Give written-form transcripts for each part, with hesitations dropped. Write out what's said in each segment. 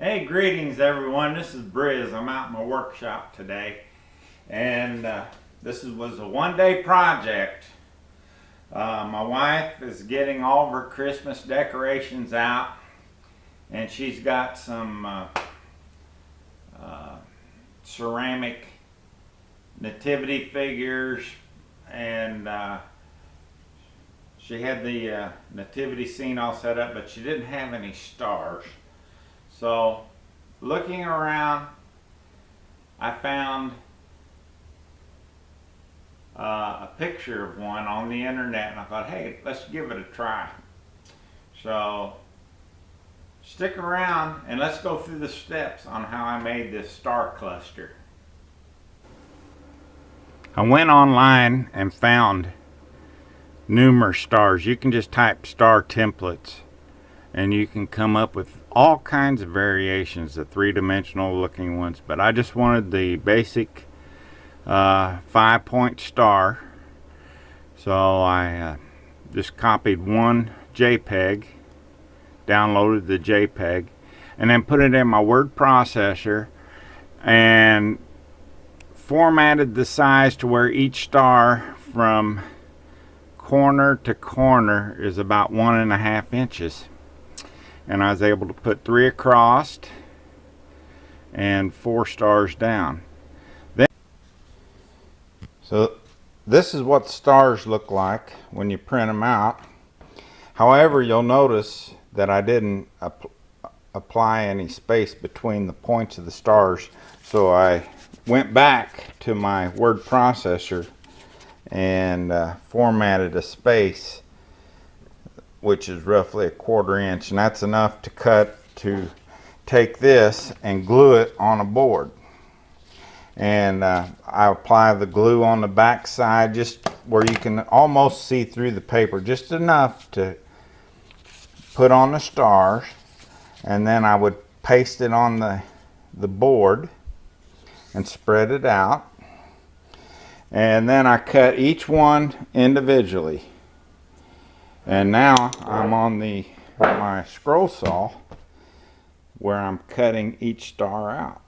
Hey, greetings everyone. This is Briz. I'm out in my workshop today, and was a one-day project. My wife is getting all of her Christmas decorations out, and she's got some ceramic nativity figures, and she had the nativity scene all set up, but she didn't have any stars. So, looking around, I found a picture of one on the internet, and I thought, hey, let's give it a try. So, stick around and let's go through the steps on how I made this star cluster. I went online and found numerous stars. You can just type star templates, and you can come up with all kinds of variations, the three-dimensional looking ones, but I just wanted the basic 5-point star. So I just copied one JPEG, downloaded the JPEG, and then put it in my word processor and formatted the size to where each star from corner to corner is about 1.5 inches. And I was able to put 3 across and 4 stars down. So this is what the stars look like when you print them out. However, you'll notice that I didn't apply any space between the points of the stars. So I went back to my word processor and formatted a space, which is roughly a 1/4 inch, and that's enough to to take this and glue it on a board. And I apply the glue on the back side, just where you can almost see through the paper, just enough to put on the stars, and then I would paste it on the board and spread it out, and then I cut each one individually. And now I'm on my scroll saw where I'm cutting each star out.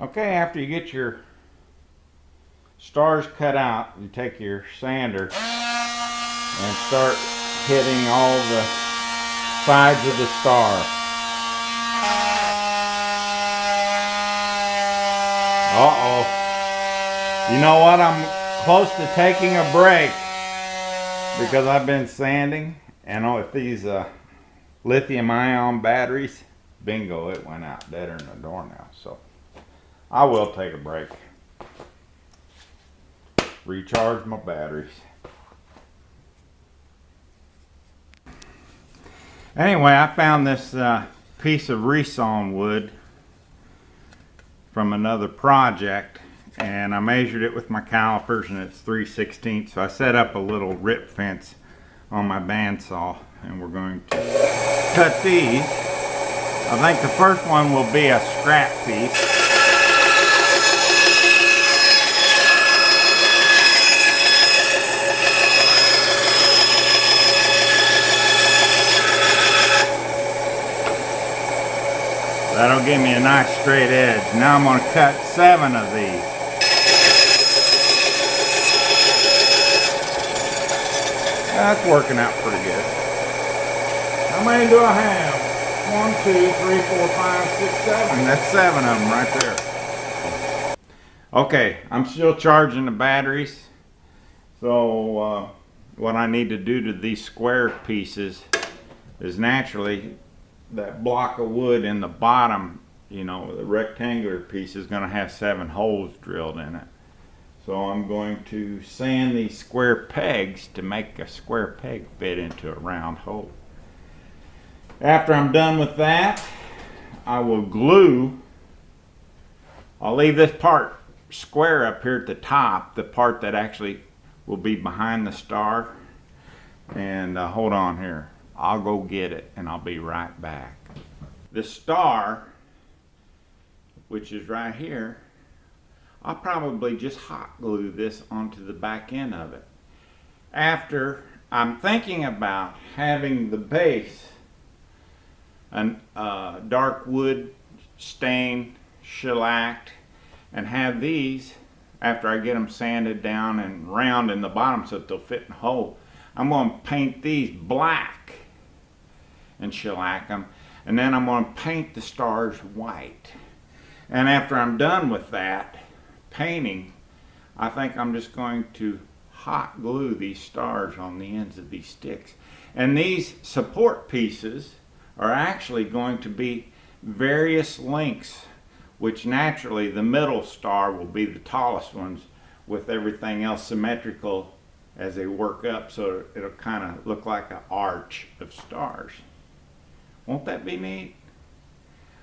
Okay, after you get your stars cut out, you take your sander and start hitting all the sides of the star. Uh-oh. You know what? I'm close to taking a break because I've been sanding, and with these lithium-ion batteries, bingo, it went out deader than a doornail. So I will take a break. Recharge my batteries. Anyway, I found this piece of resawn wood from another project, and I measured it with my calipers, and it's 3/16. So I set up a little rip fence on my bandsaw, and we're going to cut these. I think the first one will be a scrap piece. That'll give me a nice straight edge. Now I'm going to cut 7 of these. That's working out pretty good. How many do I have? 1, 2, 3, 4, 5, 6, 7. That's 7 of them right there. Okay, I'm still charging the batteries. So what I need to do to these square pieces is naturally that block of wood in the bottom, you know, the rectangular piece is going to have 7 holes drilled in it. So I'm going to sand these square pegs to make a square peg fit into a round hole. After I'm done with that, I will glue. I'll leave this part square up here at the top, the part that actually will be behind the star. And hold on here. I'll go get it and I'll be right back. The star, which is right here, I'll probably just hot glue this onto the back end of it. After, I'm thinking about having the base a dark wood stain shellacked, and have these, after I get them sanded down and round in the bottom so that they'll fit in the hole, I'm going to paint these black and shellac them, and then I'm going to paint the stars white. And after I'm done with that painting, I think I'm just going to hot glue these stars on the ends of these sticks. And these support pieces are actually going to be various lengths, which naturally the middle star will be the tallest ones, with everything else symmetrical as they work up, so it'll kind of look like an arch of stars. Won't that be neat?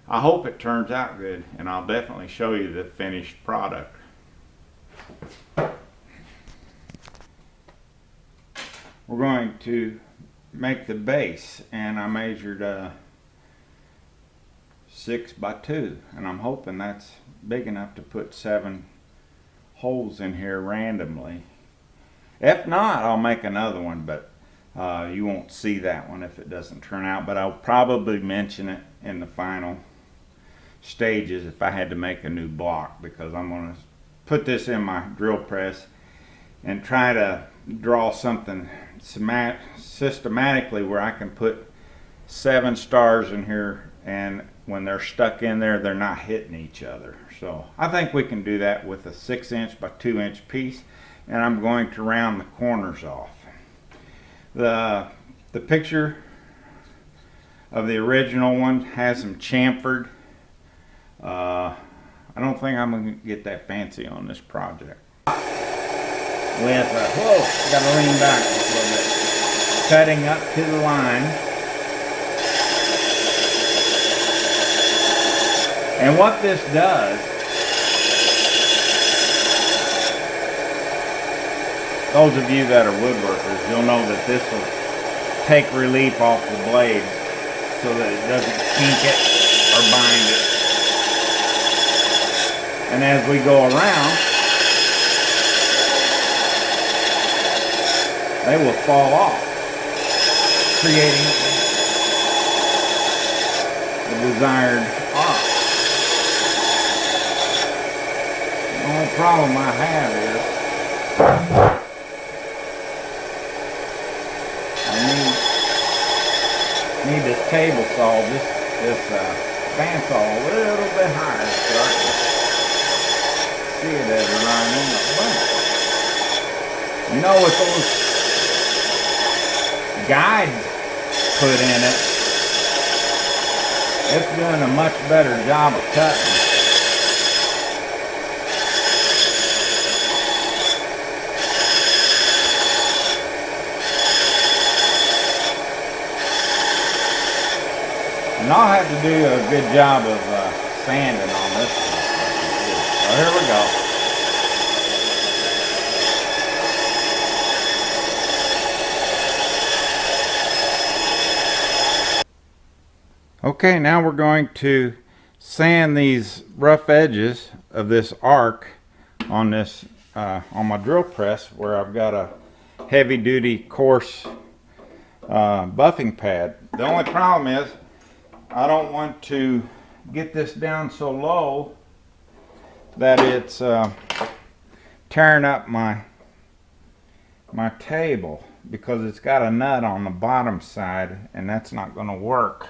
I hope it turns out good, and I'll definitely show you the finished product. We're going to make the base, and I measured 6 by 2, and I'm hoping that's big enough to put 7 holes in here randomly. If not, I'll make another one, but you won't see that one if it doesn't turn out, but I'll probably mention it in the final stages if I had to make a new block, because I'm going to put this in my drill press and try to draw something systematically where I can put 7 stars in here, and when they're stuck in there, they're not hitting each other. So I think we can do that with a 6" by 2" piece, and I'm going to round the corners off. The picture of the original one has them chamfered. I don't think I'm going to get that fancy on this project. With whoa, I got to lean back just a little bit. Cutting up to the line. And what this does, those of you that are woodworkers, you'll know that this will take relief off the blade so that it doesn't kink it or bind it. And as we go around, they will fall off, creating the desired arc. The only problem I have is I need this table saw, this bandsaw a little bit higher so I can see it as I run in the bunch. You know, with those guides put in it, it's doing a much better job of cutting. And I'll have to do a good job of sanding on this one. So here we go. Okay, now we're going to sand these rough edges of this arc on this on my drill press, where I've got a heavy-duty coarse buffing pad. The only problem is I don't want to get this down so low that it's tearing up my table, because it's got a nut on the bottom side, and that's not going to work.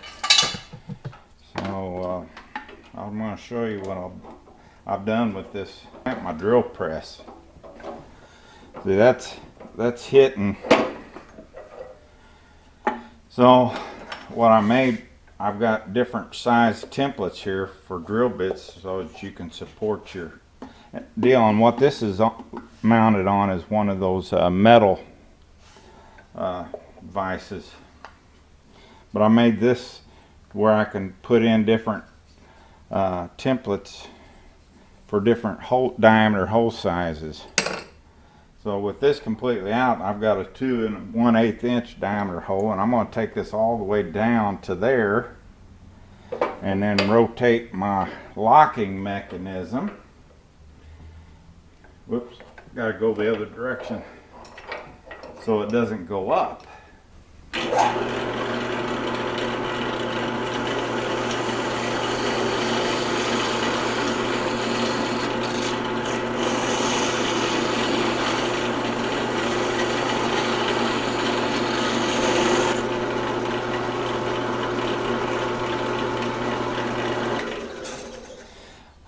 So I'm going to show you what I've done with this at my drill press. See, that's hitting. So what I made, I've got different size templates here for drill bits so that you can support your deal. And what this is mounted on is one of those metal vices. But I made this where I can put in different templates for different diameter hole sizes. So with this completely out, I've got a 2 1/8 inch diameter hole, and I'm going to take this all the way down to there and then rotate my locking mechanism. Whoops, got to go the other direction so it doesn't go up.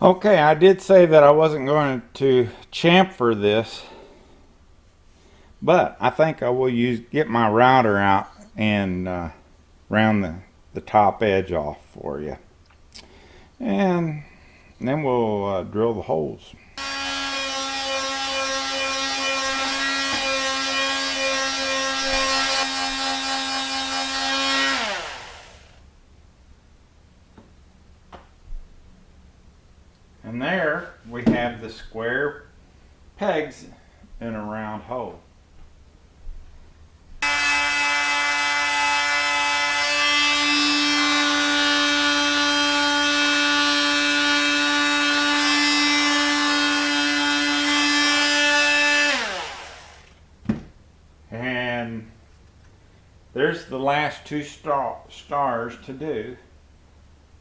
Okay, I did say that I wasn't going to chamfer this, but I think I will get my router out and round the top edge off for you. And then we'll drill the holes. And there we have the square pegs in a round hole. And there's the last 2 stars to do,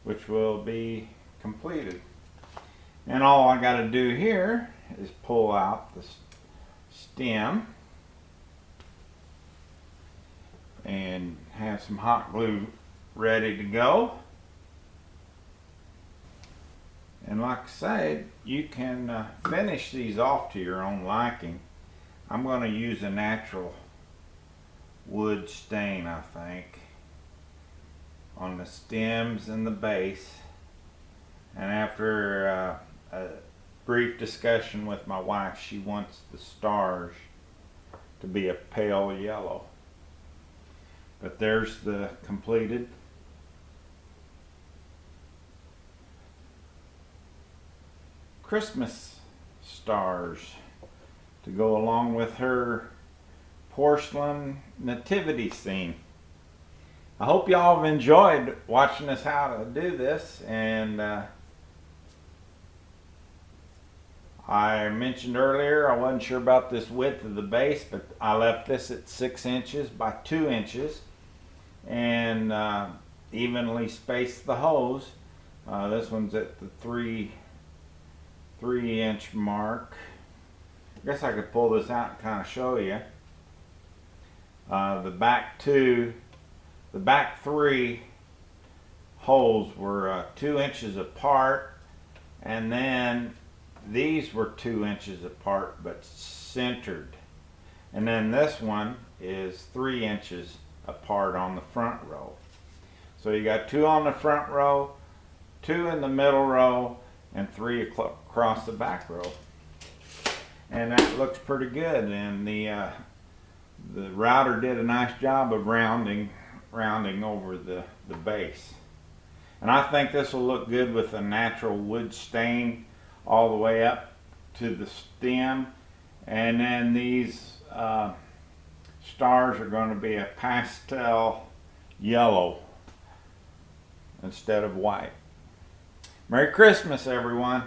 which will be completed. And all I got to do here is pull out the stem and have some hot glue ready to go. And like I said, you can finish these off to your own liking. I'm going to use a natural wood stain, I think, on the stems and the base. And after a brief discussion with my wife, she wants the stars to be a pale yellow. But there's the completed Christmas stars to go along with her porcelain nativity scene. I hope y'all have enjoyed watching us how to do this, and I mentioned earlier I wasn't sure about this width of the base, but I left this at 6 inches by 2 inches and evenly spaced the holes. This one's at the 3 inch mark. I guess I could pull this out and kind of show you. The back 3 holes were 2 inches apart, and then these were 2 inches apart but centered, and then this one is 3 inches apart on the front row. So you got 2 on the front row, 2 in the middle row, and 3 across the back row, and that looks pretty good. And the router did a nice job of rounding over the base, and I think this will look good with a natural wood stain all the way up to the stem. And then these stars are going to be a pastel yellow instead of white. Merry Christmas, everyone.